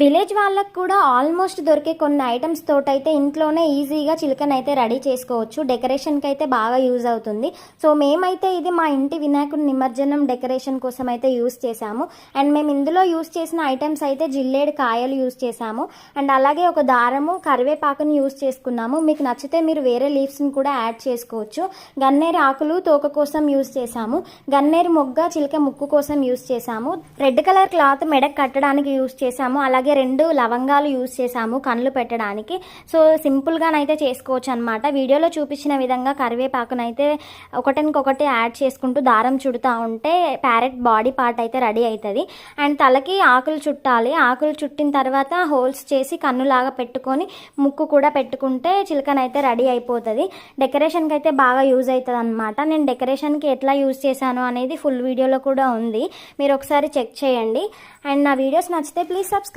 Village వాళ్ళకు కూడా almost దొరికే కొన్ని ఐటమ్స్ తోటైతే ఇంట్లోనే ఈజీగా చిలకనైతే రెడీ చేసుకోవచ్చు. డెకరేషన్కి అయితే బాగా యూజ్ అవుతుంది. సో మేమైతే ఇది మా ఇంటి వినాయకుడి నిమజ్జనం డెకరేషన్ కోసం అయితే యూజ్ చేసాము. అండ్ మేము ఇందులో యూజ్ చేసిన ఐటమ్స్ అయితే జిల్లేడు కాయలు యూజ్ చేసాము. అండ్ అలాగే ఒక దారము, కరివేపాకుని యూజ్ చేసుకున్నాము. మీకు నచ్చితే మీరు వేరే లీవ్స్ని కూడా యాడ్ చేసుకోవచ్చు. గన్నేరు ఆకులు తోక కోసం యూజ్ చేసాము. గన్నేరు మొగ్గ చిలక ముక్కు కోసం యూజ్ చేసాము. రెడ్ కలర్ క్లాత్ మెడకు కట్టడానికి యూజ్ చేసాము. అలాగే 2 లవంగాలు యూజ్ చేసాము కళ్ళు పెట్టడానికి. సో సింపుల్గానైతే చేసుకోవచ్చు అనమాట. వీడియోలో చూపించిన విధంగా కరివేపాకునైతే ఒకటికొకటి యాడ్ చేసుకుంటూ దారం చుడుతూ ఉంటే ప్యారెట్ బాడీ పార్ట్ అయితే రెడీ అవుతుంది. అండ్ తలకి ఆకులు చుట్టాలి. ఆకులు చుట్టిన తర్వాత హోల్స్ చేసి కన్నులాగా పెట్టుకొని ముక్కు కూడా పెట్టుకుంటే చిలకనైతే రెడీ అయిపోతుంది. డెకరేషన్కి అయితే బాగా యూజ్ అవుతుంది అనమాట. నేను డెకరేషన్కి ఎట్లా యూజ్ చేశాను అనేది ఫుల్ వీడియోలో కూడా ఉంది, మీరు ఒకసారి చెక్ చేయండి. అండ్ నా వీడియోస్ నచ్చితే ప్లీజ్ సబ్స్క్రైబ్.